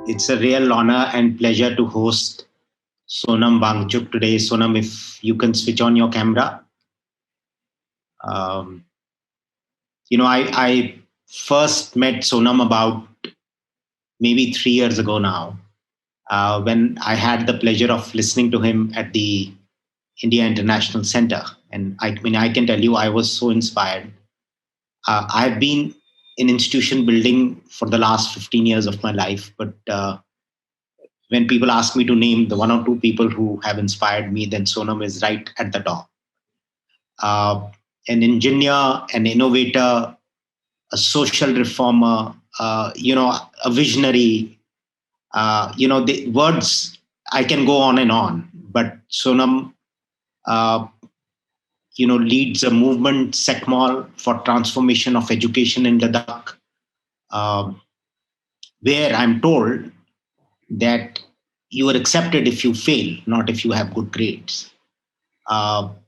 It's a real honor and pleasure to host Sonam Wangchuk today. Sonam, if you can switch on your camera. Um, I first met Sonam about maybe 3 years ago now, when I had the pleasure of listening to him at the India International Center. And I can tell you, I was so inspired. I've been in institution building for the last 15 years of my life, but when people ask me to name the one or two people who have inspired me, then Sonam is right at the top. Uh, an engineer, an innovator, a social reformer, a visionary. The words, I can go on and on, but Sonam, uh, leads a movement, SECMOL, for transformation of education in Ladakh, um, where I'm told that you are accepted if you fail, not if you have good grades.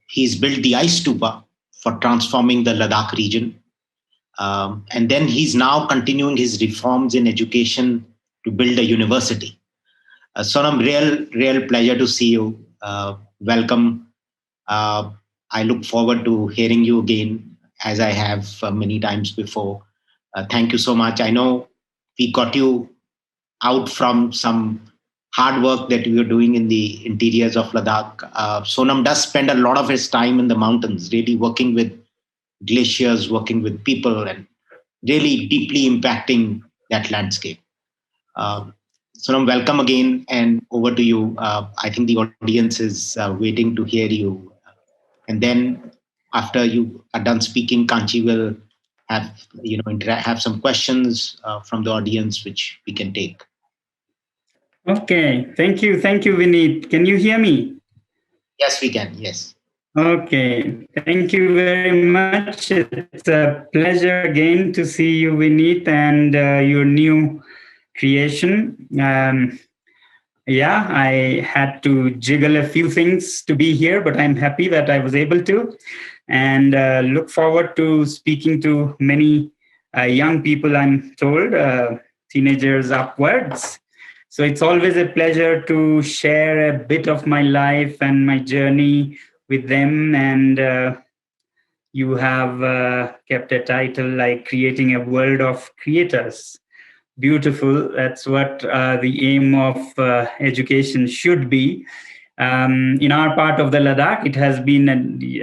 He's built the ice stupa for transforming the Ladakh region. And then he's now continuing his reforms in education to build a university. Sonam, real pleasure to see you. Welcome. Uh, I look forward to hearing you again, as I have many times before. Thank you so much. I know we got you out from some hard work that we are doing in the interiors of Ladakh. Sonam does spend a lot of his time in the mountains, really working with glaciers, working with people, and really deeply impacting that landscape. Sonam, welcome again, and over to you. I think the audience is waiting to hear you. And then after you are done speaking, Kanchi will have some questions from the audience, which we can take. Okay, thank you, Vineet. Can you hear me? Yes, we can. Yes. Okay, thank you very much. It's a pleasure again to see you, Vineet, and your new creation. I had to jiggle a few things to be here, but I'm happy that I was able to, and look forward to speaking to many young people, I'm told, teenagers upwards. So it's always a pleasure to share a bit of my life and my journey with them. And you have kept a title like Creating a World of Creators. Beautiful. That's what the aim of education should be. In our part of the Ladakh, it has been,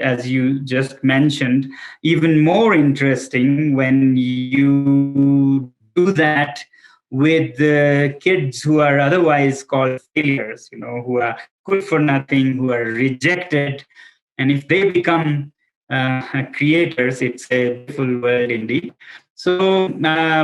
as you just mentioned, even more interesting when you do that with the kids who are otherwise called failures, who are good for nothing, who are rejected. And if they become creators, it's a beautiful world indeed. So,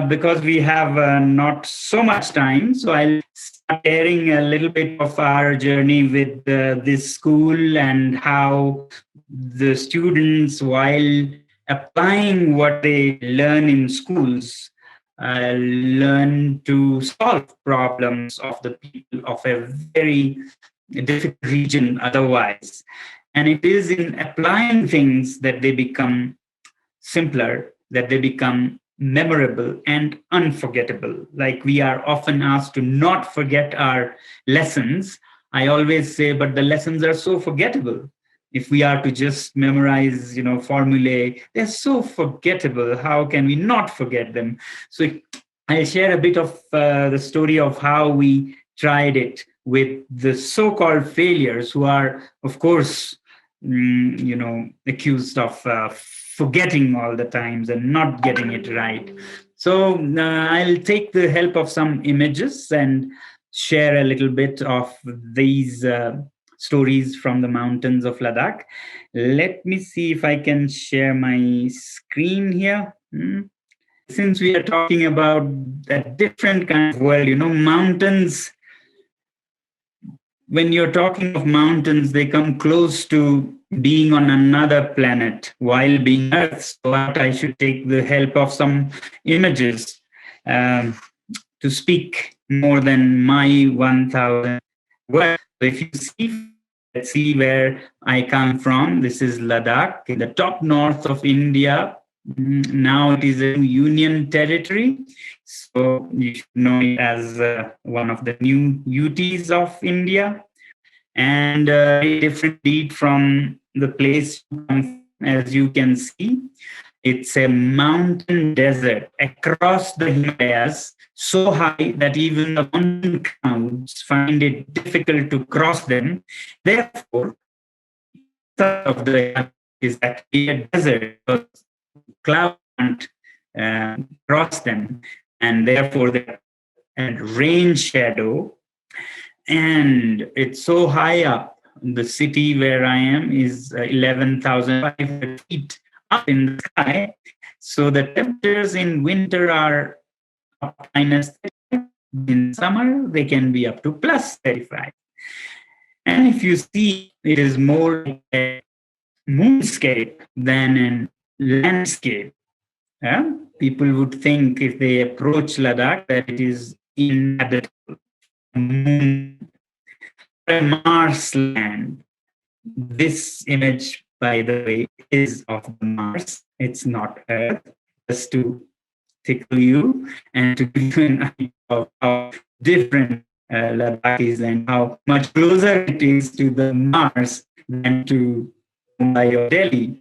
because we have not so much time, so I'll start sharing a little bit of our journey with this school and how the students, while applying what they learn in schools, learn to solve problems of the people of a very difficult region otherwise. And it is in applying things that they become simpler, that they become memorable and unforgettable. Like we are often asked to not forget our lessons. I always say, but the lessons are so forgettable. If we are to just memorize, formulae, they're so forgettable. How can we not forget them? So I'll share a bit of the story of how we tried it with the so-called failures who are, of course, accused of forgetting all the times and not getting it right. So I'll take the help of some images and share a little bit of these stories from the mountains of Ladakh. Let me see if I can share my screen here. Since we are talking about a different kind of world, mountains, when you're talking of mountains, they come close to being on another planet while being Earth. So I should take the help of some images to speak more than my 1,000 words. So if you see, let's see where I come from. This is Ladakh in the top north of India. Now it is a union territory. So you should know it as one of the new UTs of India, and very different indeed from the place you come from, as you can see. It's a mountain desert across the Himalayas, so high that even the mountain clouds find it difficult to cross them. Therefore, of the Himalayas is actually a desert, because clouds can't cross them, and therefore they're at rain shadow. And it's so high up. The city where I am is 11,500 feet up in the sky. So the temperatures in winter are up -35. In summer, they can be up to +35. And if you see, it is more like a moonscape than a landscape. Yeah? People would think if they approach Ladakh that it is inhabitable. Moon, a Mars land. This image, by the way, is of Mars. It's not Earth. Just to tickle you and to give you an idea of how different Ladakh is and how much closer it is to the Mars than to Mumbai or Delhi.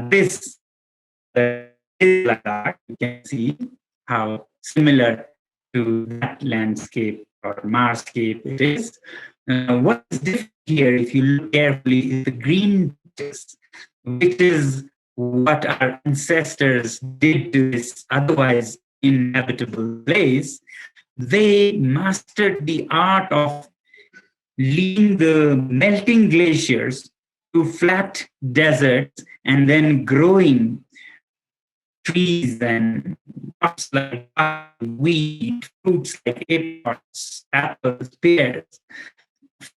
This is Ladakh. You can see how similar to that landscape or Marscape it is. What is different here, if you look carefully, is the green patches, which is what our ancestors did to this otherwise inhabitable place. They mastered the art of leading the melting glaciers to flat deserts and then growing trees and crops like wheat, fruits like apricots, apples, pears,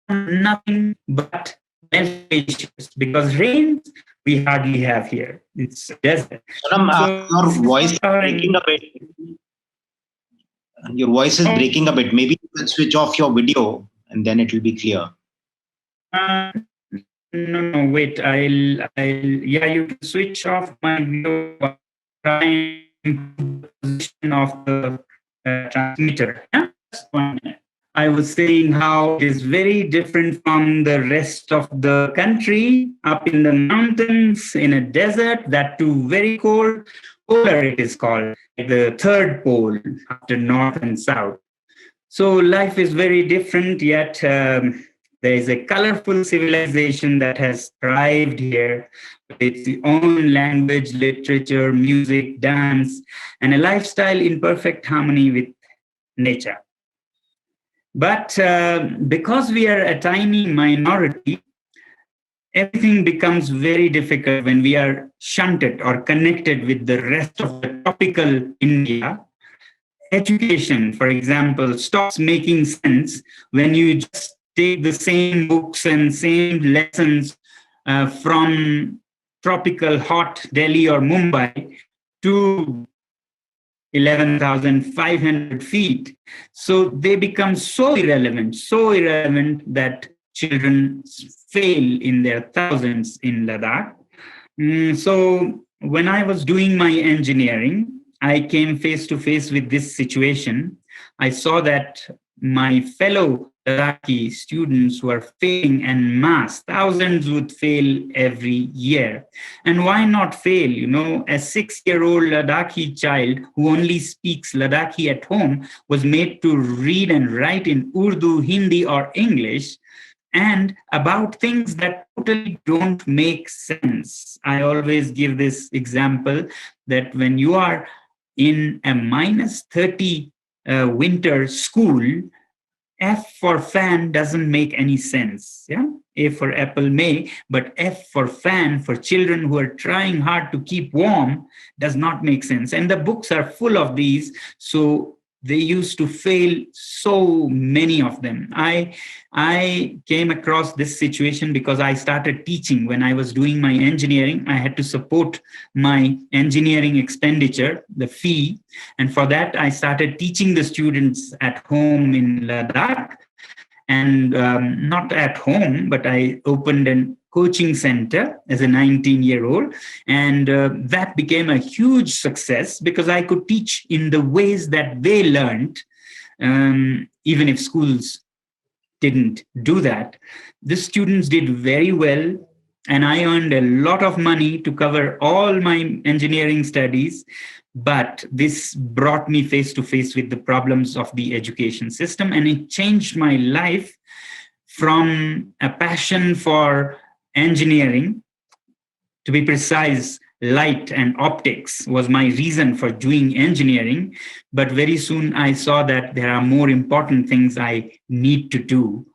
nothing but melting glaciers, because rain we hardly have here. It's a desert. Sonam, your voice is breaking a bit. Your voice is breaking a bit. Maybe you can switch off your video and then it will be clear. No, wait. Yeah, you can switch off my video. Trying the position of the transmitter. Yeah? Just 1 minute. I was saying how it is very different from the rest of the country, up in the mountains, in a desert, that too very cold. Polar it is called, like the third pole after north and south. So life is very different, yet there is a colorful civilization that has thrived here with its own language, literature, music, dance, and a lifestyle in perfect harmony with nature. But because we are a tiny minority, everything becomes very difficult when we are shunted or connected with the rest of the tropical India. Education, for example, stops making sense when you just take the same books and same lessons from tropical hot Delhi or Mumbai to 11,500 feet. So they become so irrelevant that children fail in their thousands in Ladakh. So when I was doing my engineering, I came face to face with this situation. I saw that my fellow Ladakhi students were failing en masse. Thousands would fail every year. And why not fail? You know, a 6-year-old Ladakhi child who only speaks Ladakhi at home was made to read and write in Urdu, Hindi, or English, and about things that totally don't make sense. I always give this example that when you are in a -30 winter school, F for fan doesn't make any sense. Yeah, A for apple may, but F for fan for children who are trying hard to keep warm does not make sense. And the books are full of these. So they used to fail, so many of them. I came across this situation because I started teaching when I was doing my engineering. I had to support my engineering expenditure, the fee. And for that, I started teaching the students at home in Ladakh. And not at home, but I opened an coaching center as a 19-year-old. And that became a huge success because I could teach in the ways that they learned, even if schools didn't do that. The students did very well, and I earned a lot of money to cover all my engineering studies. But this brought me face to face with the problems of the education system, and it changed my life from a passion for engineering. To be precise, light and optics was my reason for doing engineering. But very soon I saw that there are more important things I need to do.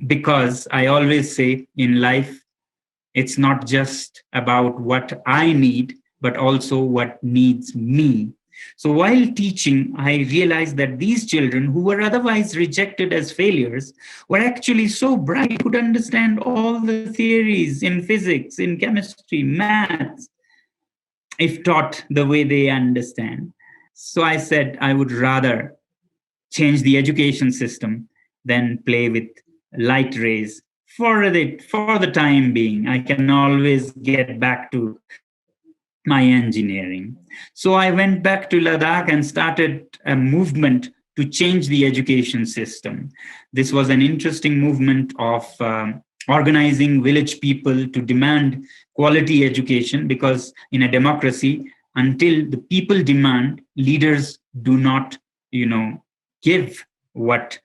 Because I always say in life, it's not just about what I need, but also what needs me. So while teaching, I realized that these children who were otherwise rejected as failures were actually so bright, could understand all the theories in physics, in chemistry, maths, if taught the way they understand. So I said I would rather change the education system than play with light rays for the time being. I can always get back to my engineering. So I went back to Ladakh and started a movement to change the education system. This was an interesting movement of organizing village people to demand quality education, because in a democracy, until the people demand, leaders do not, give what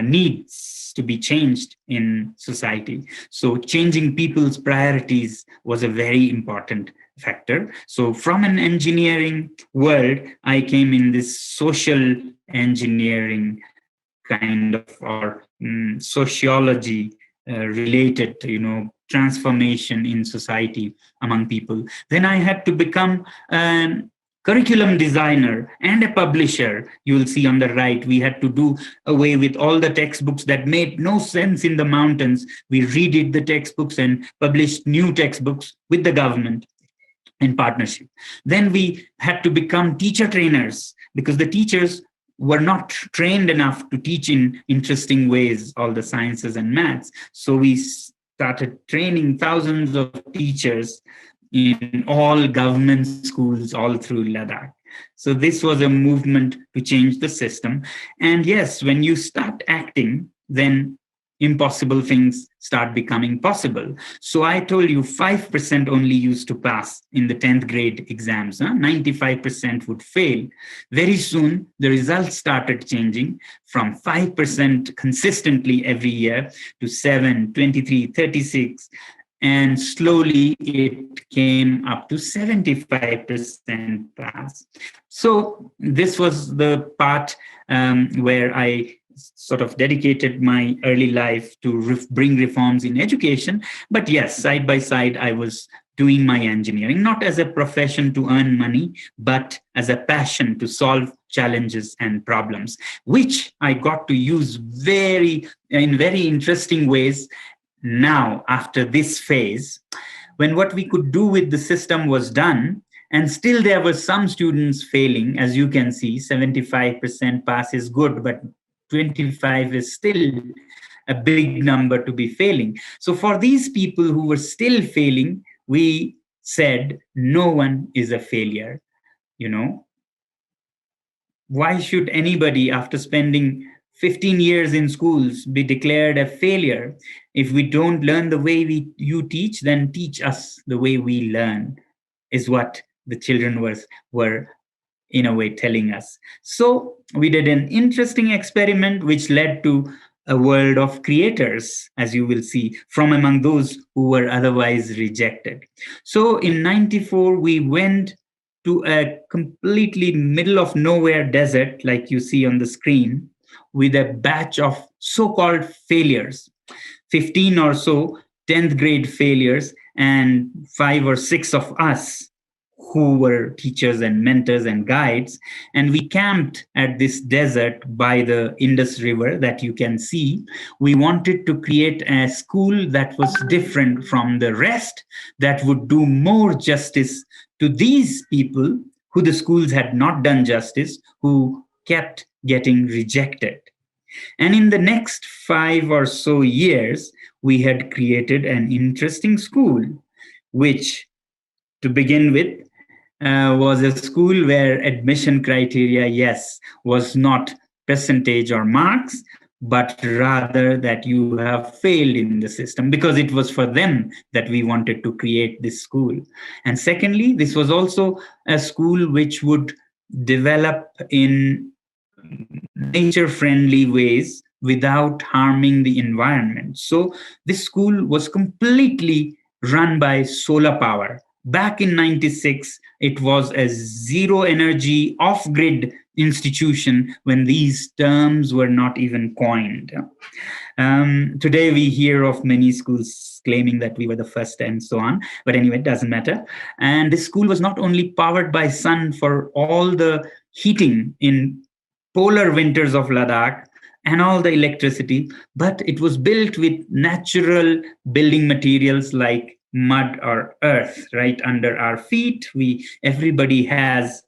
needs to be changed in society. So changing people's priorities was a very important factor. So from an engineering world, I came in this social engineering kind of, or sociology related, transformation in society among people. Then I had to become an curriculum designer and a publisher. You will see on the right, we had to do away with all the textbooks that made no sense in the mountains. We redid the textbooks and published new textbooks with the government in partnership. Then we had to become teacher trainers, because the teachers were not trained enough to teach in interesting ways all the sciences and maths. So we started training thousands of teachers in all government schools all through Ladakh. So this was a movement to change the system. And yes, when you start acting, then impossible things start becoming possible. So I told you 5% only used to pass in the 10th grade exams. 95% would fail. Very soon, the results started changing from 5% consistently every year to 7, 23, 36. And slowly it came up to 75% pass. So this was the part where I sort of dedicated my early life to bring reforms in education. But yes, side by side, I was doing my engineering, not as a profession to earn money, but as a passion to solve challenges and problems, which I got to use in very interesting ways now after this phase, when what we could do with the system was done. And still there were some students failing. As you can see, 75% pass is good, but 25 is still a big number to be failing. So for these people who were still failing, we said, no one is a failure. Why should anybody, after spending 15 years in schools, be declared a failure? If we don't learn the way you teach, then teach us the way we learn, is what the children were in a way telling us. So we did an interesting experiment which led to a world of creators, as you will see, from among those who were otherwise rejected. So in 94, we went to a completely middle of nowhere desert, like you see on the screen, with a batch of so-called failures, 15 or so 10th grade failures, and 5 or 6 of us who were teachers and mentors and guides. And we camped at this desert by the Indus River that you can see. We wanted to create a school that was different from the rest, that would do more justice to these people who the schools had not done justice, who kept getting rejected. And in the next 5 or so years, we had created an interesting school, which, to begin with, was a school where admission criteria, yes, was not percentage or marks, but rather that you have failed in the system, because it was for them that we wanted to create this school. And secondly, this was also a school which would develop in nature friendly ways without harming the environment. So this school was completely run by solar power. Back in 96, it was a zero energy off grid institution when these terms were not even coined. Today, we hear of many schools claiming that we were the first and so on. But anyway, it doesn't matter. And this school was not only powered by sun for all the heating in polar winters of Ladakh and all the electricity, but it was built with natural building materials like mud or earth right under our feet. Everybody has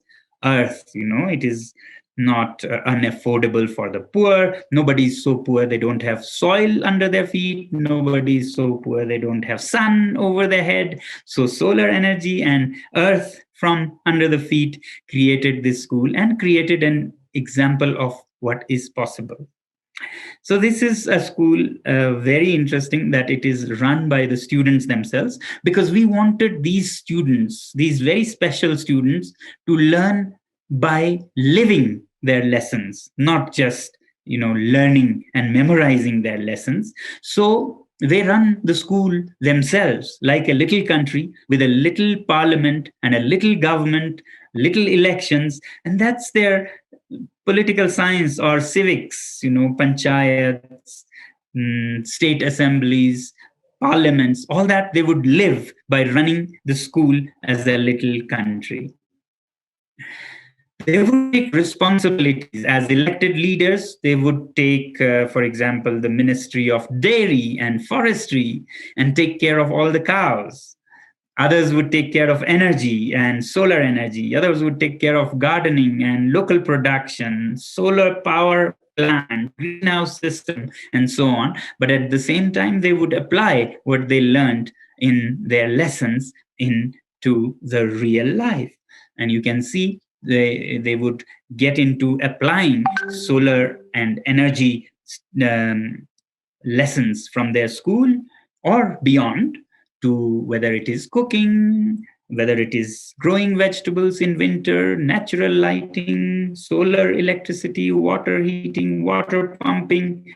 earth, it is not unaffordable for the poor. Nobody is so poor they don't have soil under their feet. Nobody is so poor they don't have sun over their head. So solar energy and earth from under the feet created this school and created an example of what is possible. So this is a school, very interesting that it is run by the students themselves, because we wanted these students, these very special students, to learn by living their lessons, not just learning and memorizing their lessons. So they run the school themselves like a little country with a little parliament and a little government, little elections, and that's their political science or civics, panchayats, state assemblies, parliaments, all that they would live by running the school as a little country. They would take responsibilities as elected leaders. They would take, for example, the Ministry of Dairy and Forestry and take care of all the cows. Others would take care of energy and solar energy. Others would take care of gardening and local production, solar power plant, greenhouse system, and so on. But at the same time, they would apply what they learned in their lessons into the real life. And you can see they would get into applying solar and energy lessons from their school or beyond, to whether it is cooking, whether it is growing vegetables in winter, natural lighting, solar electricity, water heating, water pumping,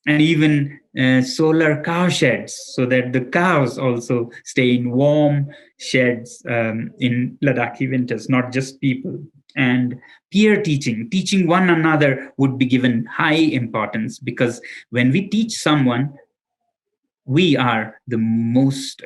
and even solar cow sheds, so that the cows also stay in warm sheds in Ladakhi winters, not just people. And peer teaching one another would be given high importance, because when we teach someone, we are the most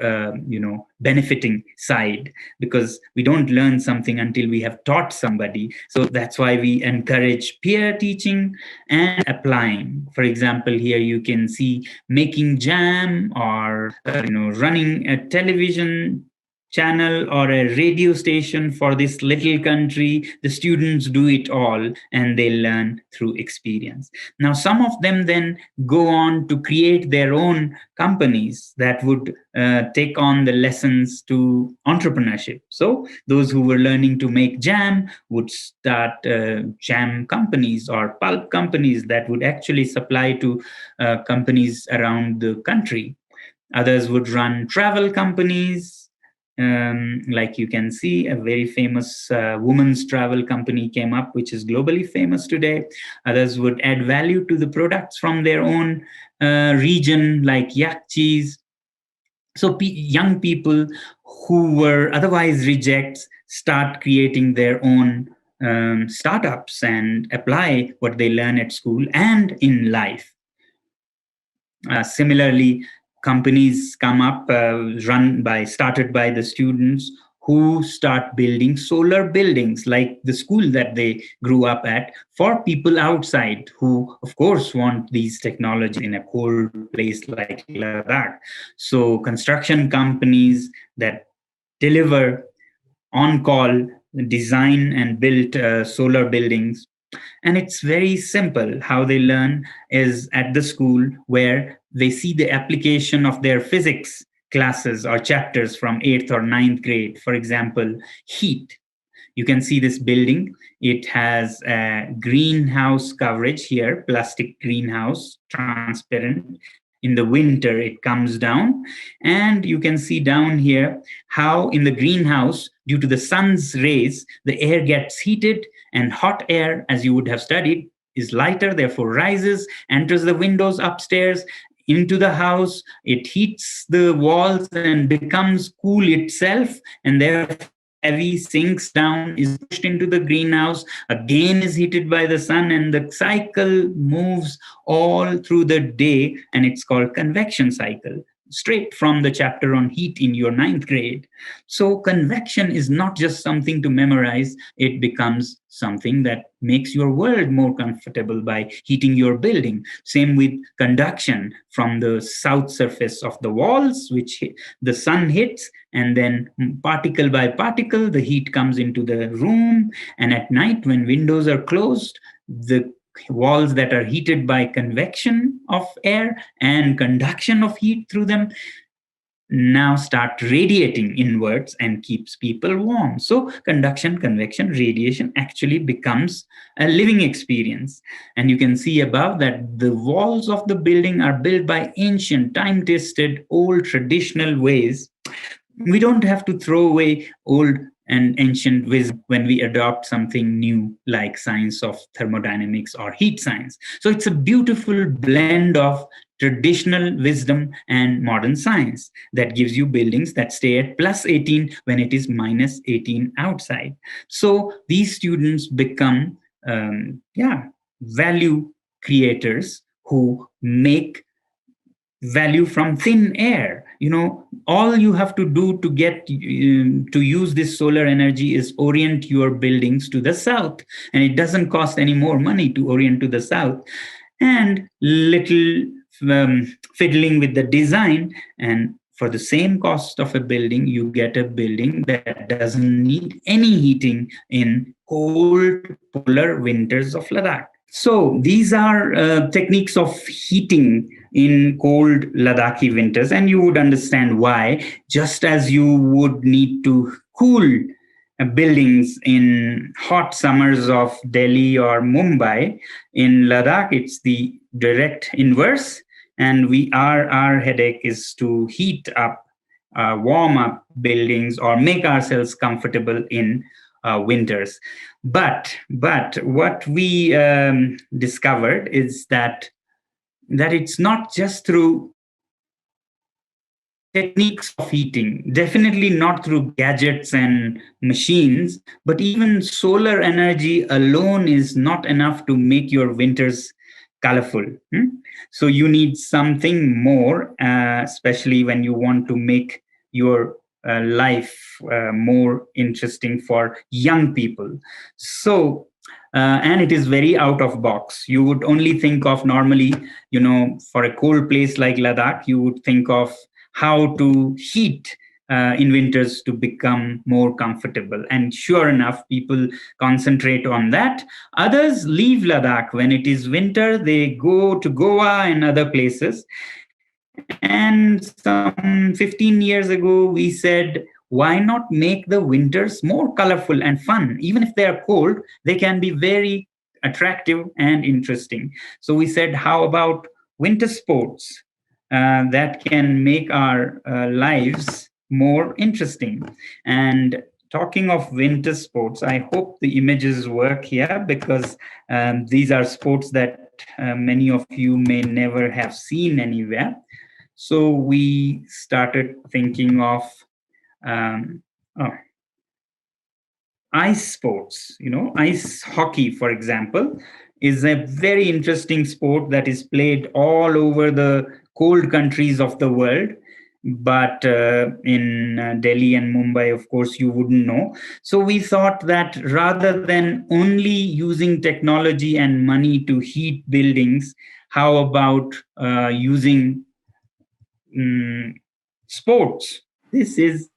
benefiting side, because we don't learn something until we have taught somebody. So that's why we encourage peer teaching and applying. For example, here you can see making jam, or running a television channel or a radio station for this little country. The students do it all, and they learn through experience. Now, some of them then go on to create their own companies that would take on the lessons to entrepreneurship. So those who were learning to make jam would start jam companies or pulp companies that would actually supply to companies around the country. Others would run travel companies. Like you can see, a very famous women's travel company came up, which is globally famous today. Others would add value to the products from their own region, like yak cheese. So young people who were otherwise rejects start creating their own startups and apply what they learn at school and in life. Similarly, companies come up, started by the students, who start building solar buildings like the school that they grew up at, for people outside who, of course, want these technologies in a cold place like Ladakh. So construction companies that deliver on call, design and build solar buildings And it's very simple. How they learn is at the school where they see the application of their physics classes or chapters from 8th or ninth grade. For example, heat. You can see this building. It has a greenhouse coverage here, plastic greenhouse, transparent. In the winter, it comes down. And you can see down here how in the greenhouse, due to the sun's rays, the air gets heated, and hot air, as you would have studied, is lighter, therefore rises, enters the windows upstairs, into the house. It heats the walls and becomes cool itself, and therefore heavy sinks down, is pushed into the greenhouse, again is heated by the sun, and the cycle moves all through the day, and it's called convection cycle, straight from the chapter on heat in your ninth grade. So convection is not just something to memorize, it becomes something that makes your world more comfortable by heating your building. Same with conduction from the south surface of the walls, which the sun hits, and then particle by particle, the heat comes into the room. And at night, when windows are closed, the walls that are heated by convection of air and conduction of heat through them now start radiating inwards and keeps people warm. So conduction, convection, radiation actually becomes a living experience. And you can see above that the walls of the building are built by ancient, time-tested, old traditional ways. We don't have to throw away old and ancient wisdom when we adopt something new like science of thermodynamics or heat science. So it's a beautiful blend of traditional wisdom and modern science that gives you buildings that stay at plus 18 when it is minus 18 outside. So these students become value creators who make value from thin air. All you have to do to get to use this solar energy is orient your buildings to the south, and it doesn't cost any more money to orient to the south, and little fiddling with the design, and for the same cost of a building you get a building that doesn't need any heating in cold polar winters of Ladakh. So these are techniques of heating in cold Ladakhi winters, and you would understand why. Just as you would need to cool buildings in hot summers of Delhi or Mumbai, in Ladakh it's the direct inverse, and our headache is to heat up, warm up buildings or make ourselves comfortable in winters. But what we discovered is that it's not just through techniques of heating, definitely not through gadgets and machines, but even solar energy alone is not enough to make your winters colorful. So you need something more, especially when you want to make your life more interesting for young people. So and it is very out of box. You would only think of normally, for a cold place like Ladakh, you would think of how to heat in winters to become more comfortable. And sure enough, people concentrate on that. Others leave Ladakh when it is winter. They go to Goa and other places. And some 15 years ago, we said, why not make the winters more colorful and fun? Even if they are cold, they can be very attractive and interesting. So we said, how about winter sports that can make our lives more interesting? And talking of winter sports, I hope the images work here, because these are sports that many of you may never have seen anywhere. So we started thinking of ice sports. Ice hockey, for example, is a very interesting sport that is played all over the cold countries of the world. But in Delhi and Mumbai, of course, you wouldn't know. So we thought that rather than only using technology and money to heat buildings, how about using sports? This is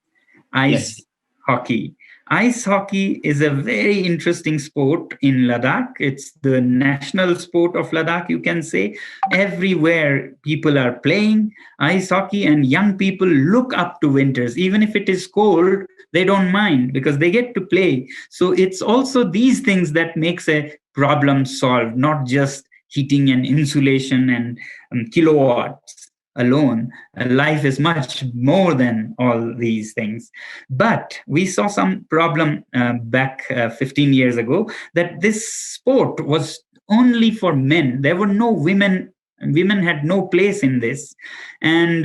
ice hockey. Ice hockey is a very interesting sport in Ladakh. It's the national sport of Ladakh, you can say. Everywhere people are playing ice hockey, and young people look up to winters. Even if it is cold, they don't mind because they get to play. So it's also these things that makes a problem solved, not just heating and insulation and kilowatts alone. Life is much more than all these things. But we saw some problem back 15 years ago, that this sport was only for men. There were no women. Women had no place in this. And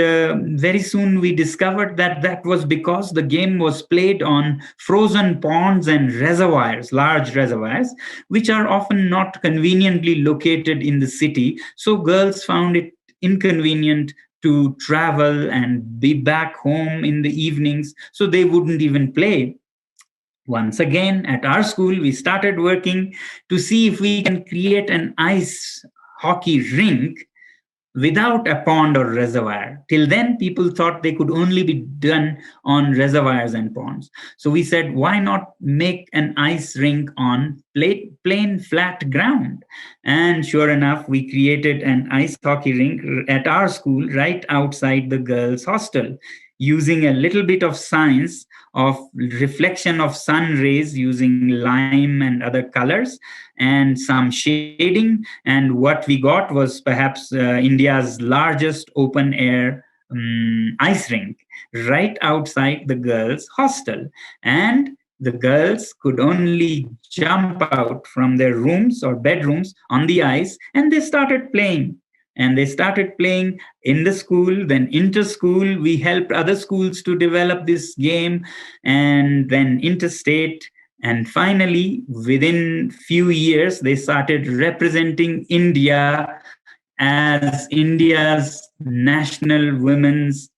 very soon we discovered that that was because the game was played on frozen ponds and reservoirs, large reservoirs, which are often not conveniently located in the city. So girls found it inconvenient to travel and be back home in the evenings, so they wouldn't even play. Once again, at our school, we started working to see if we can create an ice hockey rink without a pond or reservoir. Till then, people thought they could only be done on reservoirs and ponds. So we said, why not make an ice rink on plain flat ground? And sure enough, we created an ice hockey rink at our school right outside the girls' hostel, using a little bit of science of reflection of sun rays using lime and other colors and some shading. And what we got was perhaps India's largest open air ice rink right outside the girls' hostel. And the girls could only jump out from their rooms or bedrooms on the ice, and they started playing. And they started playing in the school, then inter-school. We helped other schools to develop this game, and then interstate. And finally, within few years, they started representing India as India's national women's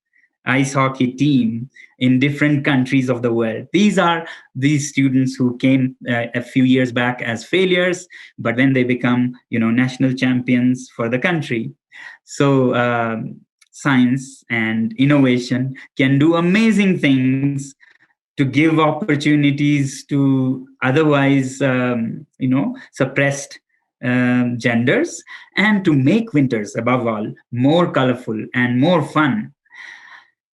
ice hockey team in different countries of the world. These are these students who came a few years back as failures, but then they become, national champions for the country. So science and innovation can do amazing things to give opportunities to otherwise, suppressed genders, and to make winters, above all, more colorful and more fun.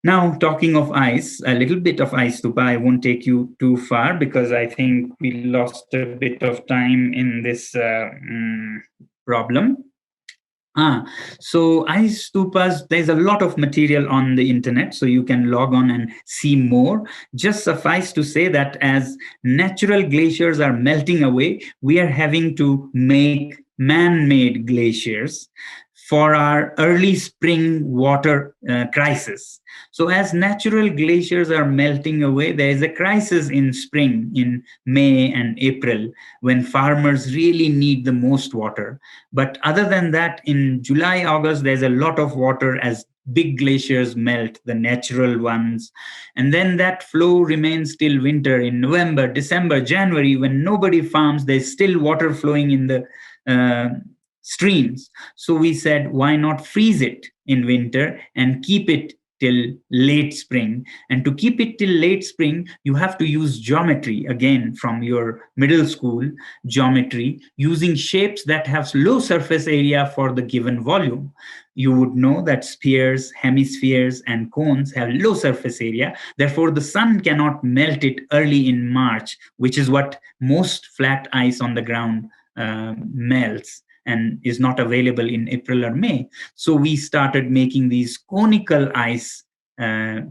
Now, talking of ice, a little bit of ice, Stupa. I won't take you too far because I think we lost a bit of time in this problem. So ice stupas, there's a lot of material on the internet, so you can log on and see more. Just suffice to say that as natural glaciers are melting away, we are having to make man-made glaciers for our early spring water crisis. So as natural glaciers are melting away, there is a crisis in spring, in May and April, when farmers really need the most water. But other than that, in July, August, there's a lot of water as big glaciers melt, the natural ones. And then that flow remains till winter. In November, December, January, when nobody farms, there's still water flowing in the streams. So we said, why not freeze it in winter and keep it till late spring? And to keep it till late spring, you have to use geometry, again, from your middle school geometry, using shapes that have low surface area for the given volume. You would know that spheres, hemispheres, and cones have low surface area. Therefore, the sun cannot melt it early in March, which is what most flat ice on the ground melts and is not available in April or May. So we started making these conical ice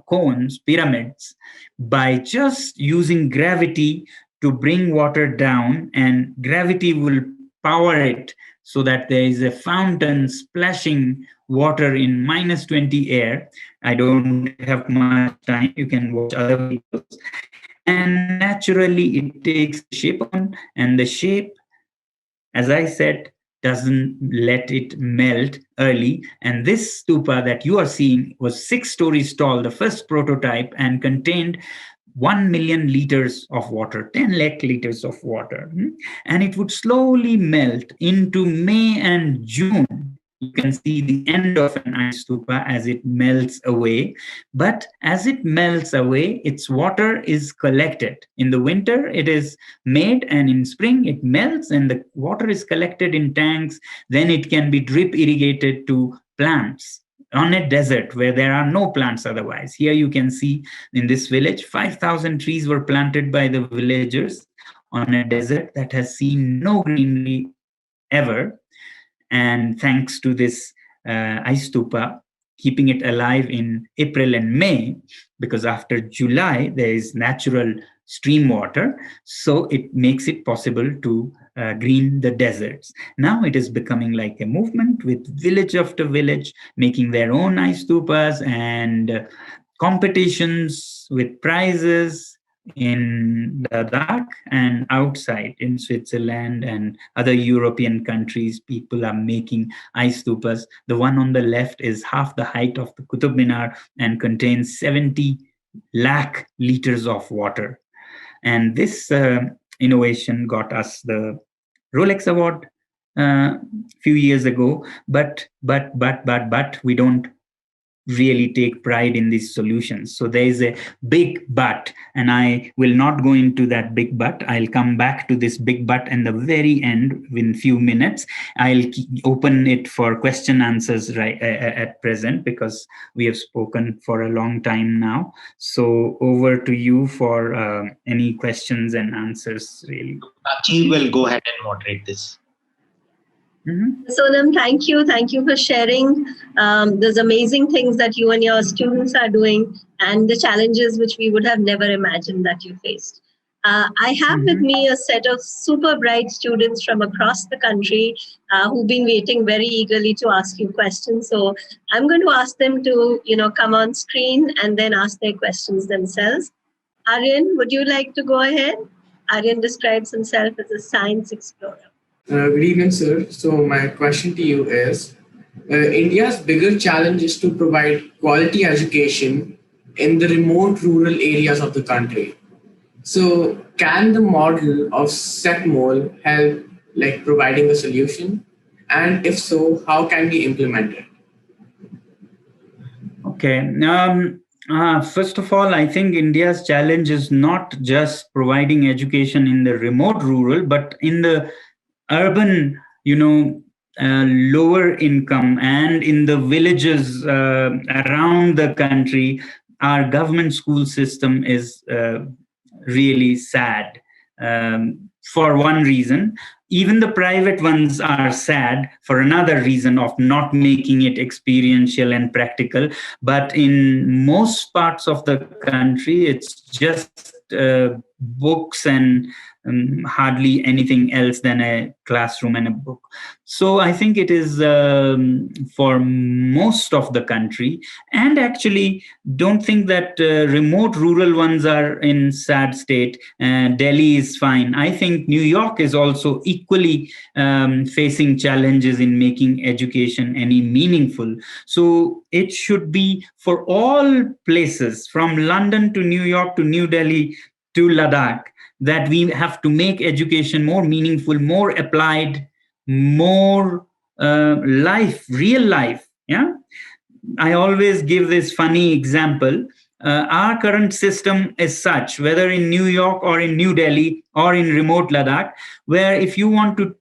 cones, pyramids, by just using gravity to bring water down, and gravity will power it so that there is a fountain splashing water in -20 air. I don't have much time. You can watch other videos. And naturally, it takes shape on, and the shape, as I said, doesn't let it melt early. And this stupa that you are seeing was 6 stories tall, the first prototype, and contained 1 million liters of water, 10 lakh liters of water. And it would slowly melt into May and June. you can see the end of an ice stupa as it melts away. But as it melts away, its water is collected. In the winter, it is made, and in spring, it melts, and the water is collected in tanks. Then it can be drip irrigated to plants on a desert where there are no plants otherwise. Here you can see in this village, 5,000 trees were planted by the villagers on a desert that has seen no greenery ever. And thanks to this ice stupa, keeping it alive in April and May, because after July there is natural stream water, so it makes it possible to green the deserts. Now it is becoming like a movement with village after village making their own ice stupas, and competitions with prizes in Ladakh and outside in Switzerland and other European countries. People are making ice stupas. The one on the left is half the height of the Qutub Minar and contains 70 lakh liters of water. And this innovation got us the Rolex Award a few years ago. But we don't really take pride in these solutions. So there is a big but, and I will not go into that big but. I'll come back to this big but in the very end in few minutes. I'll open it for question answers right at present, because we have spoken for a long time now. So over to you for any questions and answers, really. She will go ahead and moderate this. Sonam, thank you. Thank you for sharing those amazing things that you and your students are doing and the challenges which we would have never imagined that you faced. I have with me a set of super bright students from across the country who've been waiting very eagerly to ask you questions. So I'm going to ask them to, come on screen and then ask their questions themselves. Aryan, would you like to go ahead? Aryan describes himself as a science explorer. Good evening, sir. So my question to you is, India's bigger challenge is to provide quality education in the remote rural areas of the country. So can the model of SECMOL help like providing a solution? And if so, how can we implement it? Okay. First of all, I think India's challenge is not just providing education in the remote rural, but in the urban, lower income and in the villages around the country. Our government school system is really sad for one reason. Even the private ones are sad for another reason of not making it experiential and practical. But in most parts of the country, it's just books and hardly anything else than a classroom and a book. So I think it is for most of the country. And actually, don't think that remote rural ones are in sad state. Delhi is fine. I think New York is also equally facing challenges in making education any meaningful. So it should be for all places, from London to New York to New Delhi to Ladakh, that we have to make education more meaningful, more applied, more real life. Yeah, I always give this funny example. Our current system is such, whether in New York or in New Delhi or in remote Ladakh, where if you want to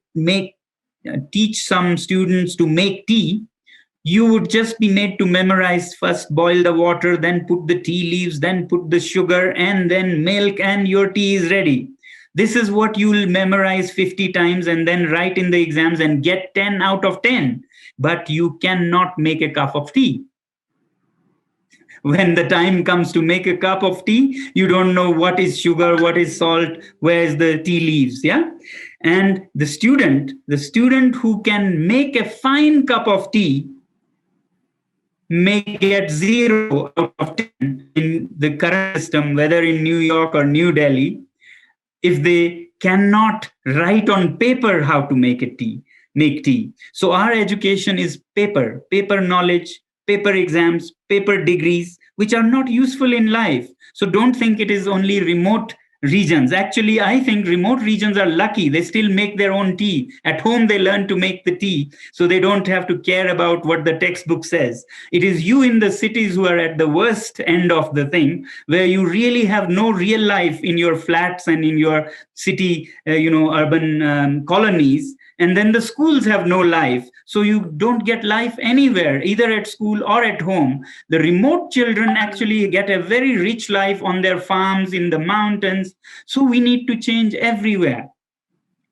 teach some students to make tea, you would just be made to memorize: first boil the water, then put the tea leaves, then put the sugar, and then milk, and your tea is ready. This is what you will memorize 50 times and then write in the exams and get 10 out of 10. But you cannot make a cup of tea. When the time comes to make a cup of tea, you don't know what is sugar, what is salt, where's the tea leaves. Yeah. And the student who can make a fine cup of tea may get 0 out of 10 in the current system, whether in New York or New Delhi, if they cannot write on paper how to make tea. So our education is paper knowledge, paper exams, paper degrees, which are not useful in life. So don't think it is only remote regions. Actually, I think remote regions are lucky. They still make their own tea. At home, they learn to make the tea, so they don't have to care about what the textbook says. It is you in the cities who are at the worst end of the thing, where you really have no real life in your flats and in your city, urban colonies. And then the schools have no life. So you don't get life anywhere, either at school or at home. The remote children actually get a very rich life on their farms, in the mountains. So we need to change everywhere.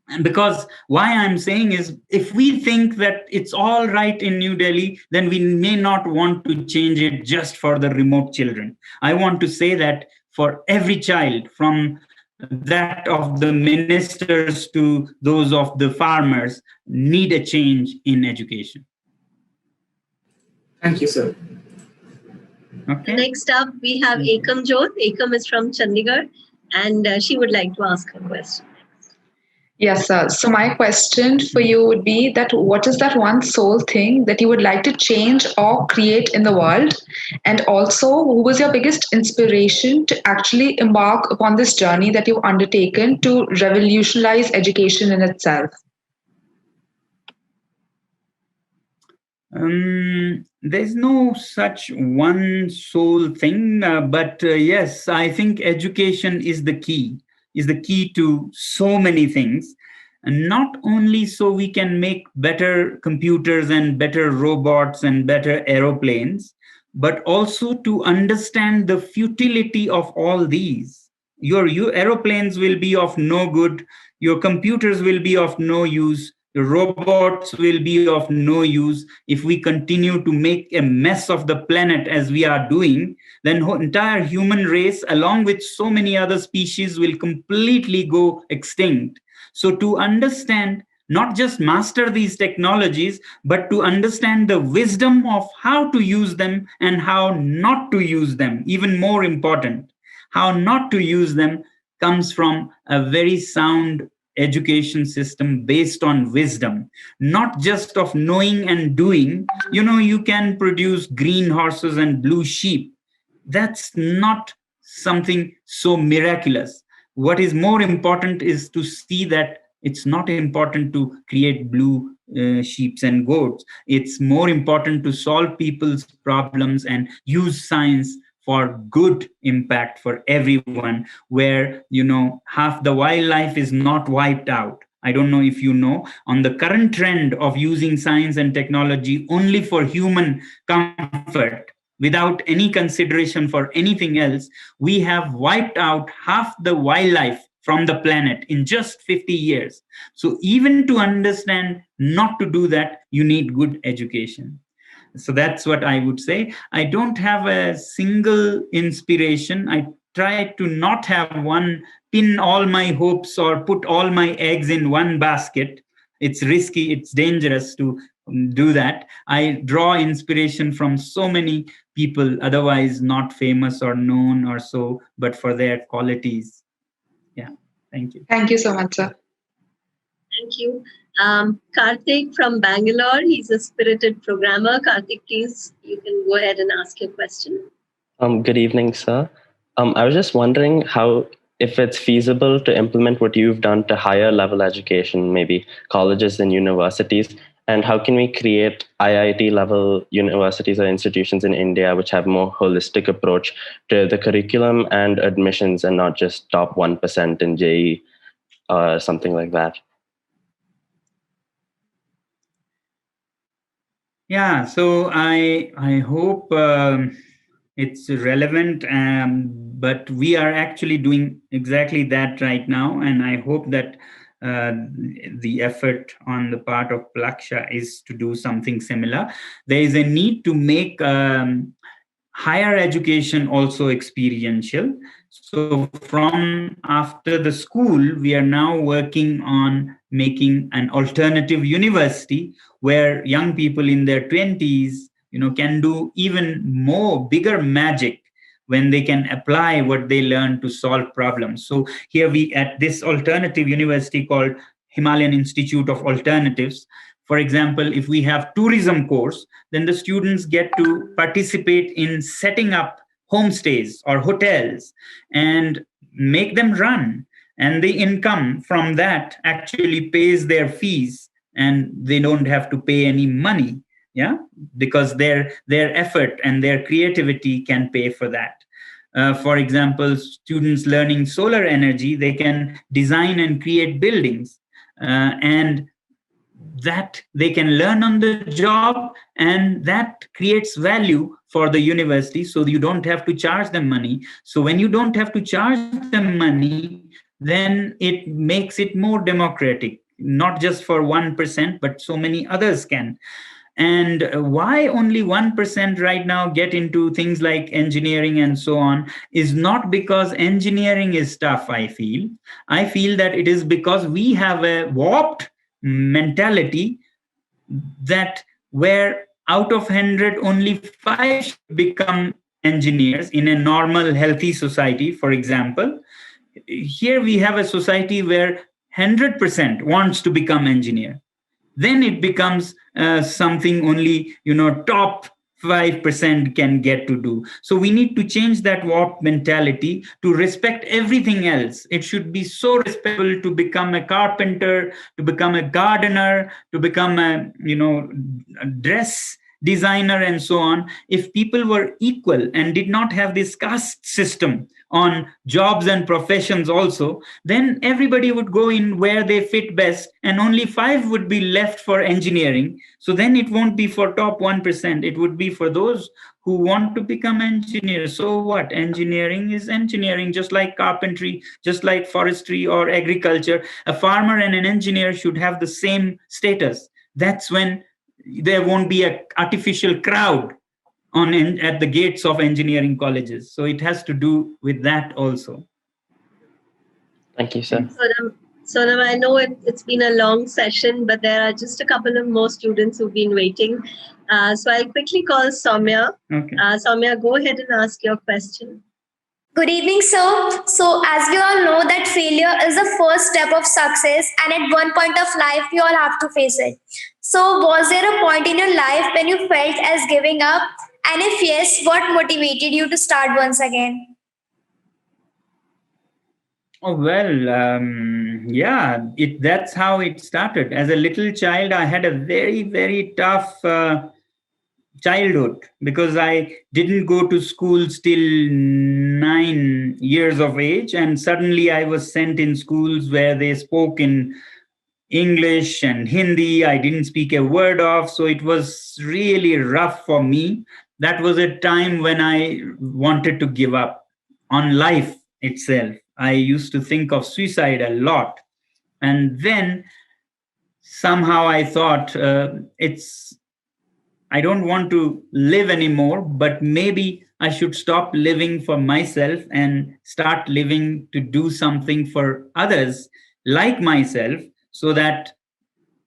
And because why I'm saying is, if we think that it's all right in New Delhi, then we may not want to change it just for the remote children. I want to say that for every child, from that of the ministers to those of the farmers, need a change in education. Thank you, sir. Okay. Next up, we have Ekam Jyot. Ekam is from Chandigarh, and she would like to ask a question. Yes, sir. So my question for you would be that what is that one sole thing that you would like to change or create in the world? And also, who was your biggest inspiration to actually embark upon this journey that you've undertaken to revolutionize education in itself? There's no such one sole thing, but yes, I think education is the key to so many things. And not only so we can make better computers and better robots and better aeroplanes, but also to understand the futility of all these. Your aeroplanes will be of no good, your computers will be of no use, the robots will be of no use if we continue to make a mess of the planet as we are doing. Then the entire human race, along with so many other species, will completely go extinct. So to understand, not just master these technologies, but to understand the wisdom of how to use them and how not to use them, even more important, how not to use them comes from a very sound education system based on wisdom, not just of knowing and doing. You can produce green horses and blue sheep. That's not something so miraculous. What is more important is to see that it's not important to create blue sheep and goats. It's more important to solve people's problems and use science for good impact for everyone, where half the wildlife is not wiped out. I don't know if you know, on the current trend of using science and technology only for human comfort, without any consideration for anything else, we have wiped out half the wildlife from the planet in just 50 years. So even to understand not to do that, you need good education. So that's what I would say. I don't have a single inspiration. I try to not have one, pin all my hopes or put all my eggs in one basket. It's risky, it's dangerous to do that. I draw inspiration from so many people, otherwise not famous or known or so, but for their qualities. Yeah, thank you. Thank you so much, sir. Thank you. Karthik from Bangalore, he's a spirited programmer. Karthik, please, you can go ahead and ask your question. Good evening, sir. I was just wondering if it's feasible to implement what you've done to higher level education, maybe colleges and universities, and how can we create IIT level universities or institutions in India which have more holistic approach to the curriculum and admissions, and not just top 1% in JEE or something like that. Yeah, so I hope it's relevant, but we are actually doing exactly that right now, and I hope that the effort on the part of Plaksha is to do something similar. There is a need to make higher education also experiential. So from after the school, we are now working on making an alternative university where young people in their 20s, can do even more bigger magic when they can apply what they learn to solve problems. So here we at this alternative university called Himalayan Institute of Alternatives. For example, if we have tourism course, then the students get to participate in setting up homestays or hotels and make them run, and the income from that actually pays their fees, and they don't have to pay any money, yeah, because their effort and their creativity can pay for that. For example, students learning solar energy, they can design and create buildings, and that they can learn on the job, and that creates value for the university, so you don't have to charge them money. So when you don't have to charge them money, then it makes it more democratic, not just for 1%, but so many others can. And why only 1% right now get into things like engineering and so on is not because engineering is tough. I feel that it is because we have a warped mentality that where out of 100 only 5 become engineers in a normal healthy society. For example, here we have a society where 100% wants to become engineer. Then it becomes something only top 5% can get to do. So we need to change that warped mentality to respect everything else. It should be so respectful to become a carpenter, to become a gardener, to become a dress designer and so on. If people were equal and did not have this caste system on jobs and professions also, then everybody would go in where they fit best, and only 5 would be left for engineering. So then it won't be for top 1%, it would be for those who want to become engineers. So what? Engineering is engineering, just like carpentry, just like forestry or agriculture. A farmer and an engineer should have the same status. That's when there won't be an artificial crowd at the gates of engineering colleges. So it has to do with that also. Thank you, sir. Sonam, I know it's been a long session, but there are just a couple of more students who've been waiting. So I'll quickly call Soumya. Okay. Soumya, go ahead and ask your question. Good evening, sir. So, as we all know that failure is the first step of success, and at one point of life, we all have to face it. So, was there a point in your life when you felt as giving up? And if yes, what motivated you to start once again? Oh, well, yeah, that's how it started. As a little child, I had a very, very tough childhood because I didn't go to school till 9 years of age, and suddenly I was sent in schools where they spoke in English and Hindi. I didn't speak a word of, so it was really rough for me. That was a time when I wanted to give up on life itself. I used to think of suicide a lot, and then somehow I thought I don't want to live anymore, but maybe I should stop living for myself and start living to do something for others like myself, so that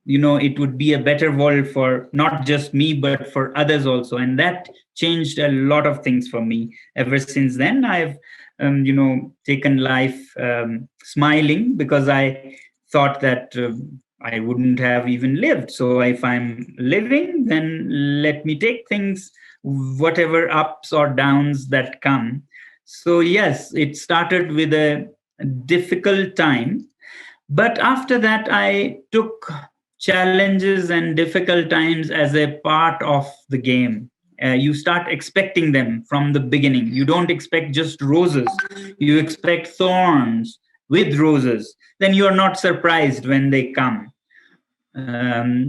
it would be a better world for not just me, but for others also. And that changed a lot of things for me. Ever since then, I've taken life smiling, because I thought that I wouldn't have even lived. So if I'm living, then let me take things, whatever ups or downs that come. So yes, it started with a difficult time. But after that, I took challenges and difficult times as a part of the game. You start expecting them from the beginning. You don't expect just roses. You expect thorns with roses. Then you are not surprised when they come.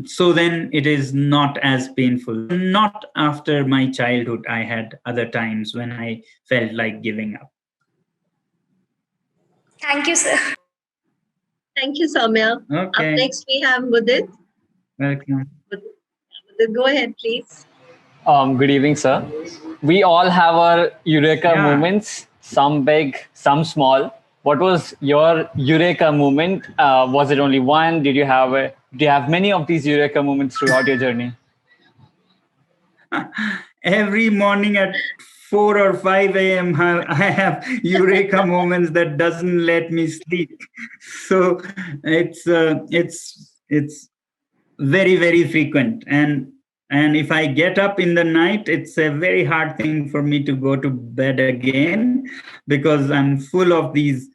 So then it is not as painful. Not after my childhood, I had other times when I felt like giving up. Thank you, sir. Thank you, Soumya. Okay. Up next, we have Mudit. Welcome. Mudit, go ahead, please. Good evening, sir. We all have our Eureka moments, some big, some small. What was your Eureka moment? Was it only one? Do you have many of these Eureka moments throughout your journey? Every morning at 4 or 5 a.m. I have Eureka moments that doesn't let me sleep. So it's very, very frequent. And And if I get up in the night, it's a very hard thing for me to go to bed again, because I'm full of these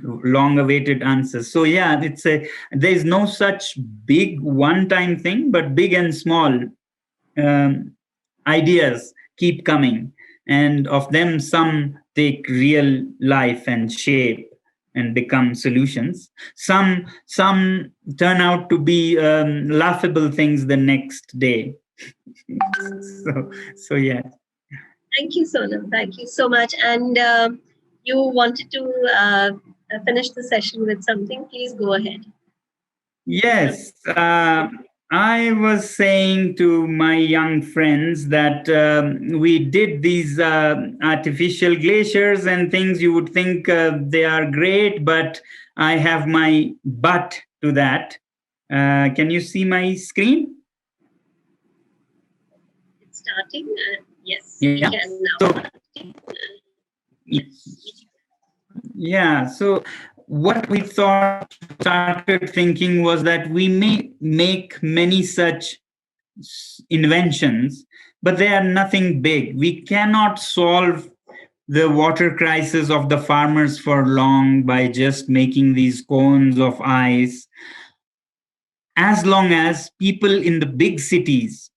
long awaited answers. So yeah, there's no such big one time thing, but big and small ideas keep coming, and of them some take real life and shape and become solutions. Some turn out to be laughable things the next day. so yeah. Thank you, Sonam. Thank you so much. And you wanted to finish the session with something. Please go ahead. Yes. I was saying to my young friends that we did these artificial glaciers and things. You would think they are great, but I have my but to that. Can you see my screen? It's starting. Yes, yeah. We can now. Yeah. So what we started thinking was that we may make many such inventions, but they are nothing big. We cannot solve the water crisis of the farmers for long by just making these cones of ice. As long as people in the big cities,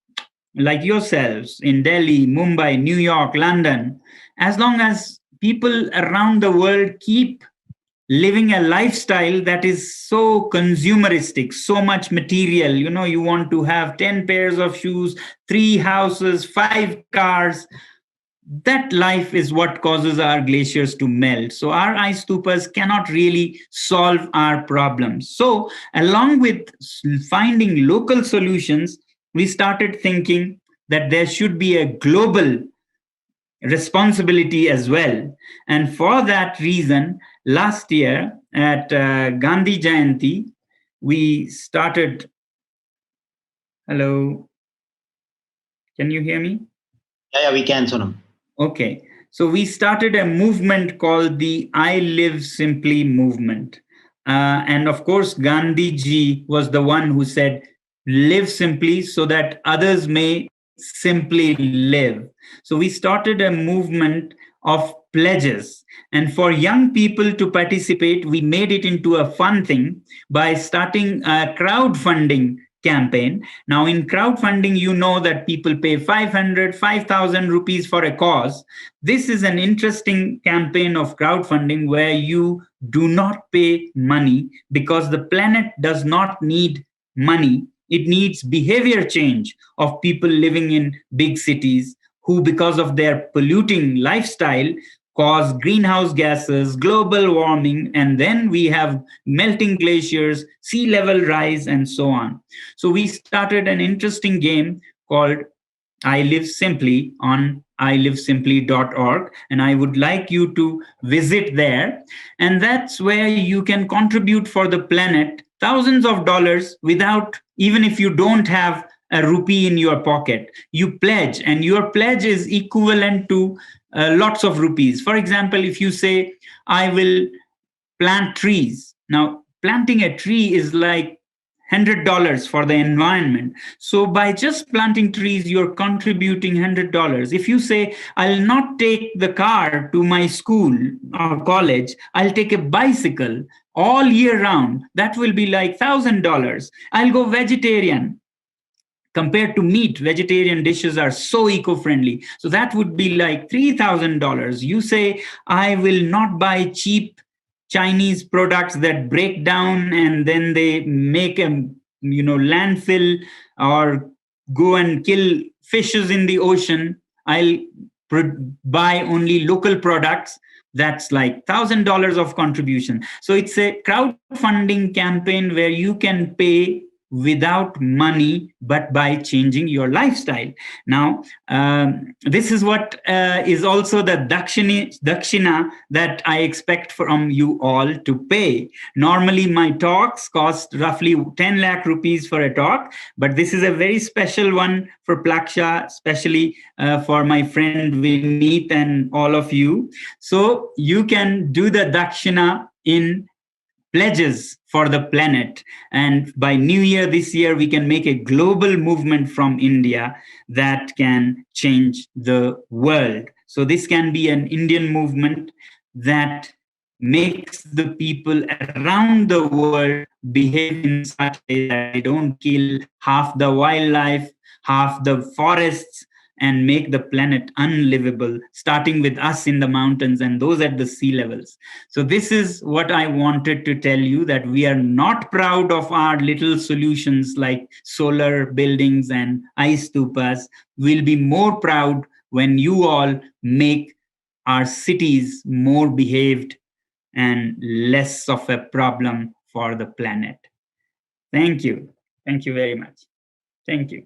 like yourselves in Delhi, Mumbai, New York, London, as long as people around the world keep living a lifestyle that is so consumeristic, so much material, you want to have 10 pairs of shoes, 3 houses, 5 cars. That life is what causes our glaciers to melt. So our ice stupas cannot really solve our problems. So along with finding local solutions, we started thinking that there should be a global responsibility as well. And for that reason, last year at Gandhi Jayanti, we started. Hello, can you hear me? Yeah, we can, Sonam. Okay, so we started a movement called the I Live Simply movement. And of course, Gandhi ji was the one who said, live simply so that others may simply live. So we started a movement of pledges. And for young people to participate, we made it into a fun thing by starting a crowdfunding campaign. Now, in crowdfunding, you know that people pay 500, 5,000 rupees for a cause. This is an interesting campaign of crowdfunding where you do not pay money, because the planet does not need money. It needs behavior change of people living in big cities who, because of their polluting lifestyle, cause greenhouse gases, global warming, and then we have melting glaciers, sea level rise, and so on. So we started an interesting game called I Live Simply on ilivesimply.org, and I would like you to visit there. And that's where you can contribute for the planet thousands of dollars without, even if you don't have a rupee in your pocket. You pledge, and your pledge is equivalent to lots of rupees. For example, if you say, I will plant trees. Now, planting a tree is like $100 for the environment. So by just planting trees, you're contributing $100. If you say, I'll not take the car to my school or college, I'll take a bicycle all year round, that will be like $1,000. I'll go vegetarian. Compared to meat, vegetarian dishes are so eco-friendly. So that would be like $3,000. You say, I will not buy cheap Chinese products that break down and then they make a landfill or go and kill fishes in the ocean. I'll buy only local products. That's like $1,000 of contribution. So it's a crowdfunding campaign where you can pay without money, but by changing your lifestyle. Now, this is what is also the Dakshina that I expect from you all to pay. Normally, my talks cost roughly 10 lakh rupees for a talk, but this is a very special one for Plaksha, especially for my friend Vineet and all of you. So you can do the Dakshina in pledges for the planet. And by New Year this year, we can make a global movement from India that can change the world. So this can be an Indian movement that makes the people around the world behave in such a way that they don't kill half the wildlife, half the forests, and make the planet unlivable, starting with us in the mountains and those at the sea levels. So this is what I wanted to tell you, that we are not proud of our little solutions like solar buildings and ice stupas. We'll be more proud when you all make our cities more behaved and less of a problem for the planet. Thank you. Thank you very much. Thank you.